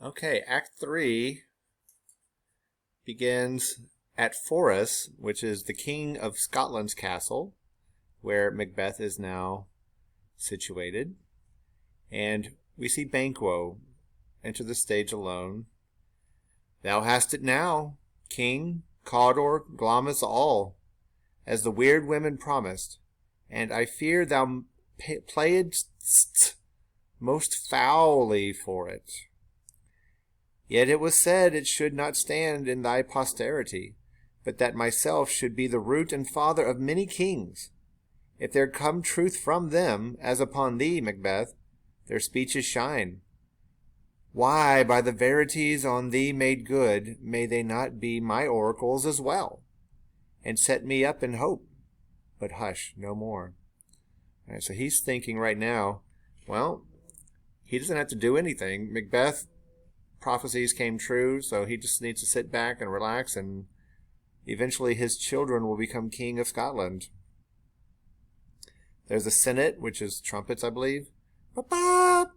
Okay, Act 3 begins at Forres, which is the King of Scotland's castle, where Macbeth is now situated. And we see Banquo enter the stage alone. Thou hast it now, King, Cawdor, Glamis all, as the weird women promised, and I fear thou playedst most foully for it. Yet it was said it should not stand in thy posterity, but that myself should be the root and father of many kings. If there come truth from them, as upon thee, Macbeth, their speeches shine. Why, by the verities on thee made good, may they not be my oracles as well, and set me up in hope? But hush, no more. All right, so he's thinking right now, well, he doesn't have to do anything. Macbeth prophecies came true, so he just needs to sit back and relax, and eventually his children will become king of Scotland. There's a Senate, which is trumpets, I believe. Ba-ba!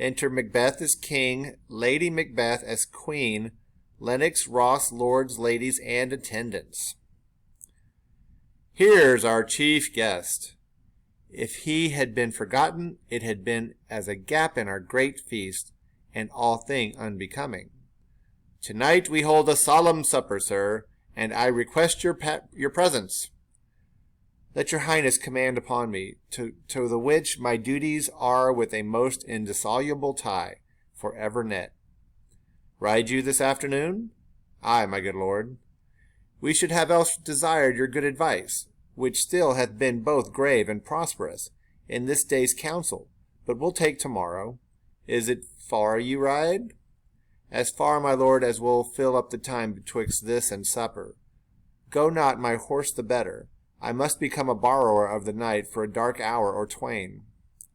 Enter Macbeth as king, Lady Macbeth as queen, Lennox, Ross, lords, ladies, and attendants. Here's our chief guest. If he had been forgotten, it had been as a gap in our great feast, and all thing unbecoming. Tonight we hold a solemn supper, sir, and I request your presence. Let your highness command upon me, to the which my duties are with a most indissoluble tie, for ever knit. Ride you this afternoon? Ay, my good lord. We should have else desired your good advice, which still hath been both grave and prosperous, in this day's council, but we'll take tomorrow. Is it far you ride? As far, my lord, as will fill up the time betwixt this and supper. Go not my horse the better. I must become a borrower of the night for a dark hour or twain.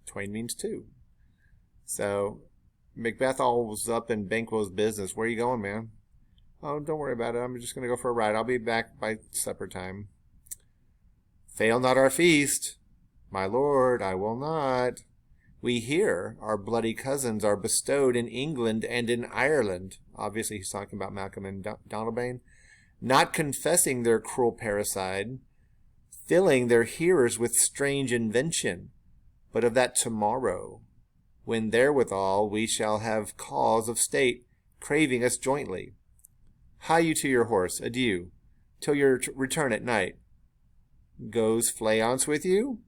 Twain means two. So, Macbeth all was up in Banquo's business. Where are you going, man? Oh, don't worry about it. I'm just going to go for a ride. I'll be back by supper time. Fail not our feast. My lord, I will not. We here, our bloody cousins, are bestowed in England and in Ireland. Obviously, he's talking about Malcolm and Donalbain. Not confessing their cruel parricide, filling their hearers with strange invention, but of that tomorrow, when therewithal we shall have cause of state craving us jointly. Hie you to your horse, adieu, till your return at night. Goes Fleance with you?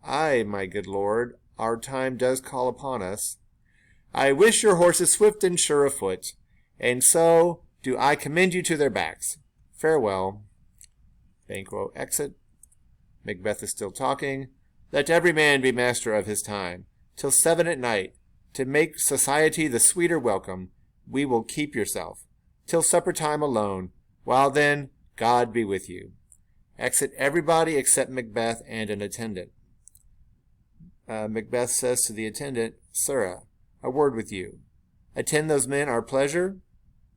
Ay, my good lord, our time does call upon us. I wish your horses swift and sure of foot, and so do I commend you to their backs. Farewell. Banquo exit. Macbeth is still talking. Let every man be master of his time. Till 7 at night, to make society the sweeter welcome, we will keep yourself. Till supper time alone. While then, God be with you. Exit everybody except Macbeth and an attendant. Macbeth says to the attendant, Sirrah, a word with you. Attend those men our pleasure?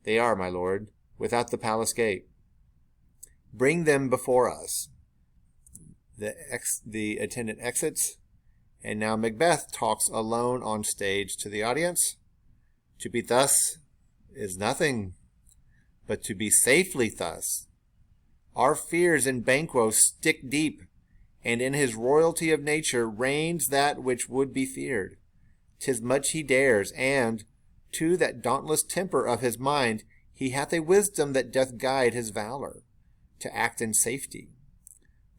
They are, my lord, without the palace gate. Bring them before us. The attendant exits, and now Macbeth talks alone on stage to the audience. To be thus is nothing, but to be safely thus. Our fears in Banquo stick deep, and in his royalty of nature reigns that which would be feared. 'Tis much he dares, and, to that dauntless temper of his mind, he hath a wisdom that doth guide his valor, to act in safety.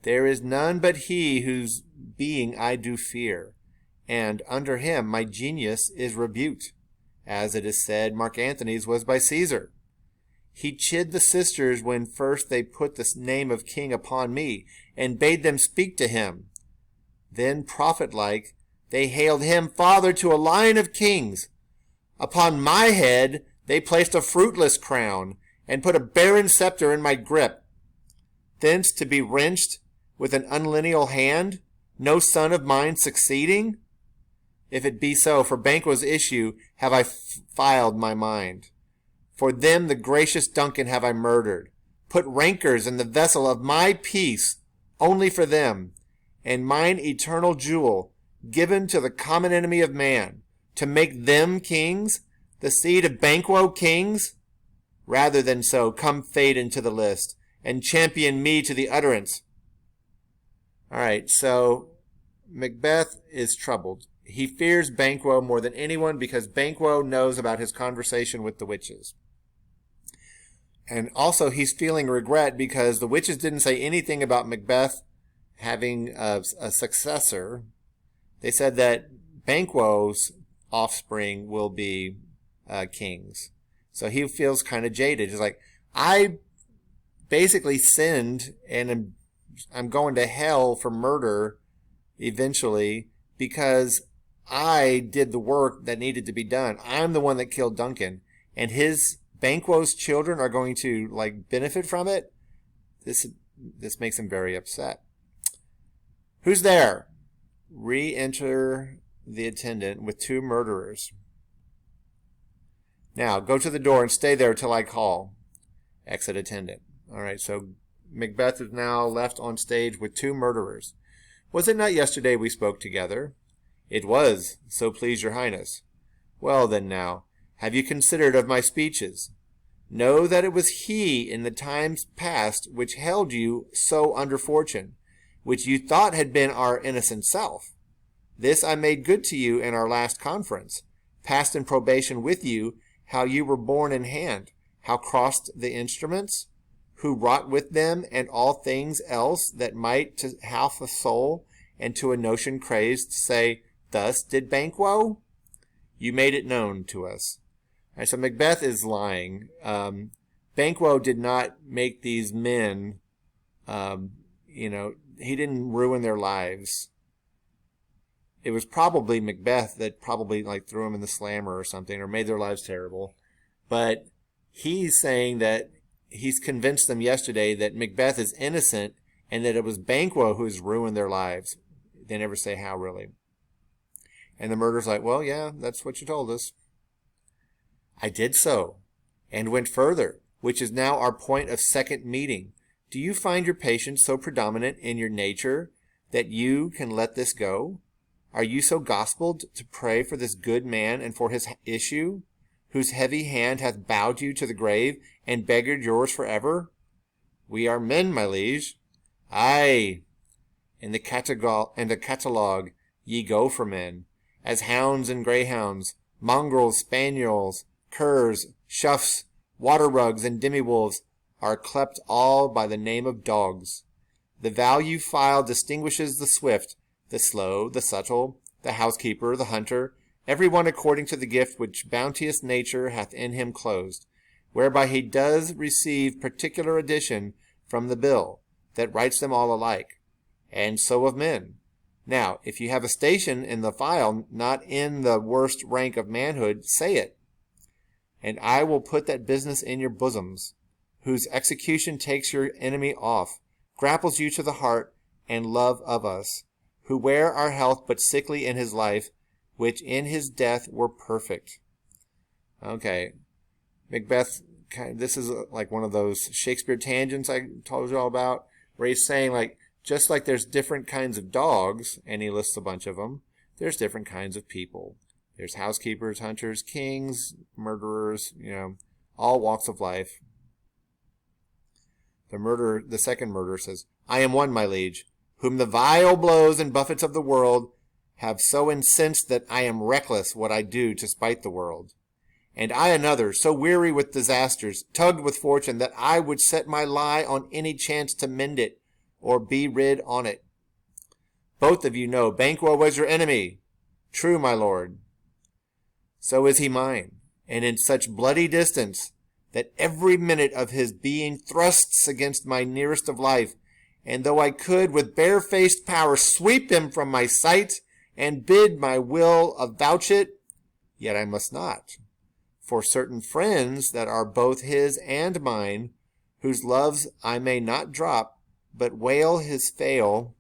There is none but he whose being I do fear, and under him my genius is rebuked, as it is said Mark Antony's was by Caesar. He chid the sisters when first they put the name of king upon me, and bade them speak to him. Then, prophet-like, they hailed him father to a line of kings. Upon my head they placed a fruitless crown, and put a barren scepter in my grip. Thence to be wrenched with an unlineal hand, no son of mine succeeding? If it be so, for Banquo's issue have I filed my mind. For them the gracious Duncan have I murdered, put rancors in the vessel of my peace, only for them, and mine eternal jewel given to the common enemy of man, to make them kings, the seed of Banquo kings? Rather than so, come fade into the list, and champion me to the utterance. All right, so Macbeth is troubled. He fears Banquo more than anyone because Banquo knows about his conversation with the witches. And also he's feeling regret because the witches didn't say anything about Macbeth having a successor. They said that Banquo's offspring will be kings. So he feels kind of jaded. He's like, I basically sinned and I'm going to hell for murder eventually because I did the work that needed to be done. I'm the one that killed Duncan. And his Banquo's children are going to benefit from it. This makes him very upset. Who's there? Re-enter the attendant with 2 murderers. Now, go to the door and stay there till I call. Exit attendant. All right, so Macbeth is now left on stage with 2 murderers. Was it not yesterday we spoke together? It was, so please your highness. Well then now, have you considered of my speeches? Know that it was he in the times past which held you so under fortune, which you thought had been our innocent self. This I made good to you in our last conference, passed in probation with you, how you were borne in hand, how crossed the instruments, who wrought with them, and all things else that might to half a soul and to a notion crazed say, thus did Banquo? You made it known to us. All right, so Macbeth is lying. Banquo did not make these men, he didn't ruin their lives. It was probably Macbeth that probably threw them in the slammer or something or made their lives terrible. But he's saying that he's convinced them yesterday that Macbeth is innocent and that it was Banquo who has ruined their lives. They never say how, really. And the murderer's like, well, yeah, that's what you told us. I did so, and went further, which is now our point of second meeting. Do you find your patience so predominant in your nature that you can let this go? Are you so gospelled to pray for this good man and for his issue, whose heavy hand hath bowed you to the grave and beggared yours forever? We are men, my liege. Aye, in the catalogue ye go for men, as hounds and greyhounds, mongrels, spaniels, curs, shuffs, water-rugs, and demi-wolves are clept all by the name of dogs. The value file distinguishes the swift, the slow, the subtle, the housekeeper, the hunter, every one according to the gift which bounteous nature hath in him closed, whereby he does receive particular addition from the bill, that writes them all alike, and so of men. Now, if you have a station in the file not in the worst rank of manhood, say it, and I will put that business in your bosoms, whose execution takes your enemy off, grapples you to the heart and love of us, who wear our health but sickly in his life, which in his death were perfect. Okay, Macbeth, this is like one of those Shakespeare tangents I told you all about, where he's saying just like there's different kinds of dogs, and he lists a bunch of them, there's different kinds of people. There's housekeepers, hunters, kings, murderers, all walks of life. The second murderer says, I am one, my liege, whom the vile blows and buffets of the world have so incensed that I am reckless what I do to spite the world. And I another, so weary with disasters, tugged with fortune, that I would set my lie on any chance to mend it, or be rid on it. Both of you know Banquo was your enemy. True, my lord. So is he mine, and in such bloody distance, that every minute of his being thrusts against my nearest of life, and though I could with barefaced power sweep him from my sight, and bid my will avouch it, yet I must not. For certain friends that are both his and mine, whose loves I may not drop, but wail his fall,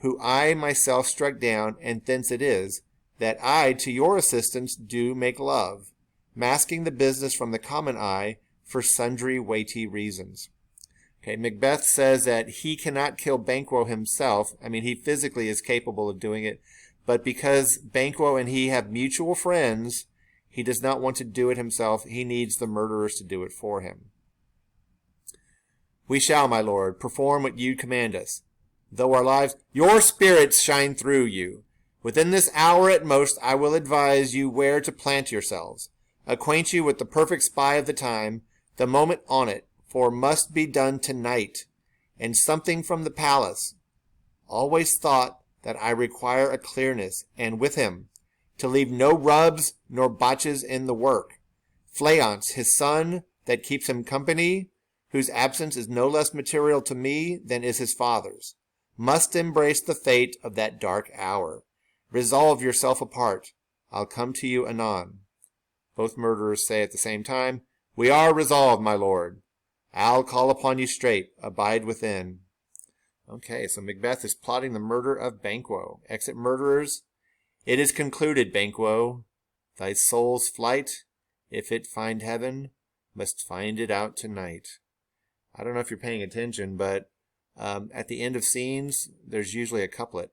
who I myself struck down, and thence it is, that I to your assistance do make love, masking the business from the common eye for sundry weighty reasons. Okay, Macbeth says that he cannot kill Banquo himself. I mean, he physically is capable of doing it, but because Banquo and he have mutual friends, he does not want to do it himself. He needs the murderers to do it for him. We shall, my lord, perform what you command us. Though our lives, your spirits shine through you. Within this hour at most, I will advise you where to plant yourselves, acquaint you with the perfect spy of the time, the moment on it, for must be done tonight, and something from the palace. Always thought that I require a clearness, and with him, to leave no rubs nor botches in the work. Fleance, his son, that keeps him company, whose absence is no less material to me than is his father's, must embrace the fate of that dark hour. Resolve yourself apart. I'll come to you anon. Both murderers say at the same time, We are resolved, my lord. I'll call upon you straight. Abide within. Okay, so Macbeth is plotting the murder of Banquo. Exit murderers. It is concluded, Banquo. Thy soul's flight, if it find heaven, must find it out tonight. I don't know if you're paying attention, but at the end of scenes, there's usually a couplet,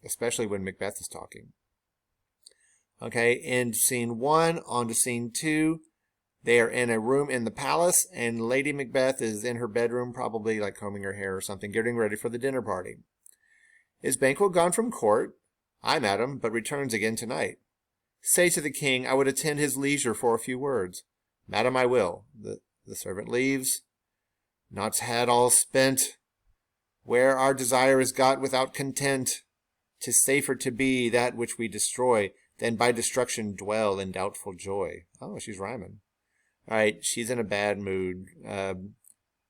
especially when Macbeth is talking. Okay, in scene 1, on to scene 2, they are in a room in the palace, and Lady Macbeth is in her bedroom, probably like combing her hair or something, getting ready for the dinner party. Is Banquo gone from court? Ay, madam, but returns again tonight. Say to the king I would attend his leisure for a few words. Madam, I will. The servant leaves. Naught's had all spent. Where our desire is got without content, 'tis safer to be that which we destroy than by destruction dwell in doubtful joy. Oh, she's rhyming. All right, she's in a bad mood.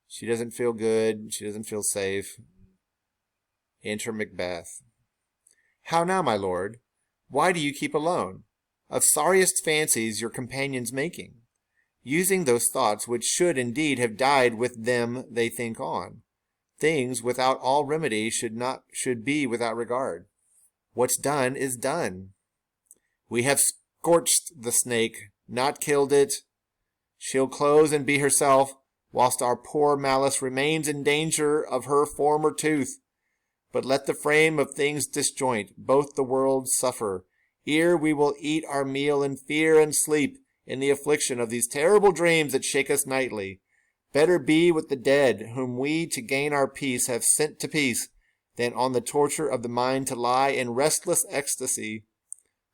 She doesn't feel good. She doesn't feel safe. Enter Macbeth. How now, my lord? Why do you keep alone? Of sorriest fancies your companions making, using those thoughts which should indeed have died with them they think on. Things without all remedy should be without regard. What's done is done. We have scorched the snake, not killed it. She'll close and be herself, whilst our poor malice remains in danger of her former tooth. But let the frame of things disjoint, both the worlds suffer, ere we will eat our meal in fear and sleep, in the affliction of these terrible dreams that shake us nightly. Better be with the dead, whom we, to gain our peace, have sent to peace, than on the torture of the mind to lie in restless ecstasy.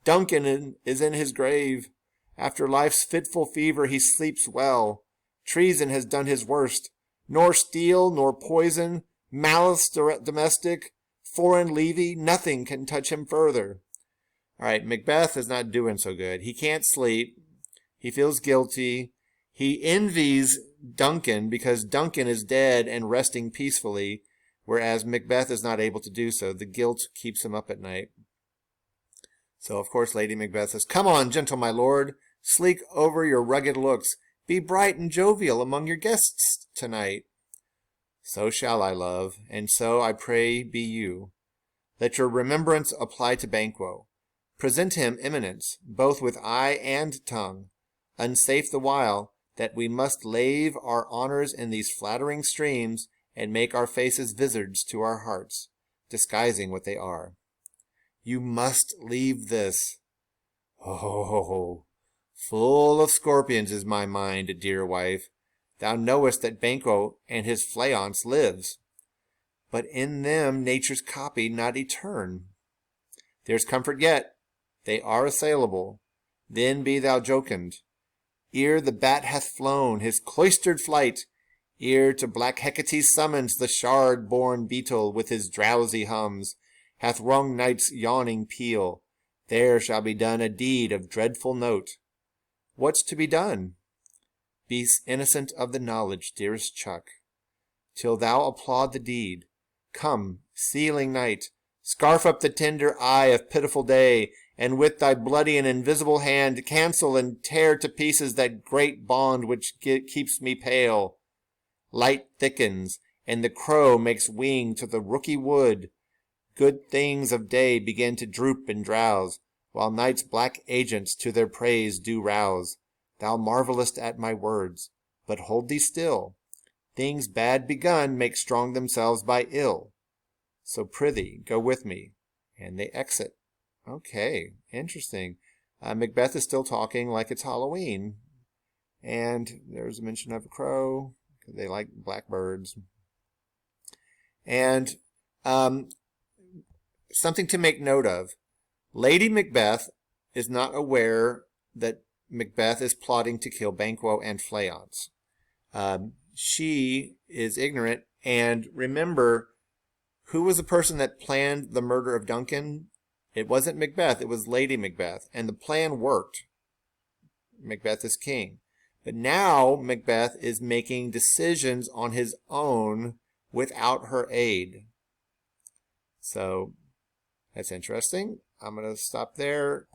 Duncan is in his grave. After life's fitful fever he sleeps well. Treason has done his worst. Nor steel, nor poison, malice domestic, foreign levy, nothing can touch him further. All right, Macbeth is not doing so good. He can't sleep. He feels guilty. He envies Duncan because Duncan is dead and resting peacefully, whereas Macbeth is not able to do so. The guilt keeps him up at night. So, of course, Lady Macbeth says, Come on, gentle my lord, sleek over your rugged looks. Be bright and jovial among your guests tonight. So shall I, love, and so I pray be you. Let your remembrance apply to Banquo. Present him eminence, both with eye and tongue. Unsafe the while, that we must lave our honours in these flattering streams, and make our faces vizards to our hearts, disguising what they are. You must leave this. Oh, full of scorpions is my mind, dear wife. Thou knowest that Banquo and his Fleance lives, but in them nature's copy not etern. There's comfort yet. They are assailable. Then be thou jocund. Ere the bat hath flown his cloistered flight, ere to black Hecate's summons the shard-born beetle with his drowsy hums hath rung night's yawning peal, there shall be done a deed of dreadful note. What's to be done? Be innocent of the knowledge, dearest Chuck, till thou applaud the deed. Come, sealing night, scarf up the tender eye of pitiful day, and with thy bloody and invisible hand cancel and tear to pieces that great bond which keeps me pale. Light thickens, and the crow makes wing to the rooky wood. Good things of day begin to droop and drowse, while night's black agents to their praise do rouse. Thou marvellest at my words, but hold thee still. Things bad begun make strong themselves by ill. So prithee, go with me. And they exit. Okay, interesting. Macbeth is still talking like it's Halloween. And there's a mention of a crow. They like blackbirds. And something to make note of. Lady Macbeth is not aware that Macbeth is plotting to kill Banquo and Fleance. She is ignorant. And remember, who was the person that planned the murder of Duncan? It wasn't Macbeth, it was Lady Macbeth. And the plan worked. Macbeth is king. But now Macbeth is making decisions on his own without her aid. So that's interesting. I'm going to stop there.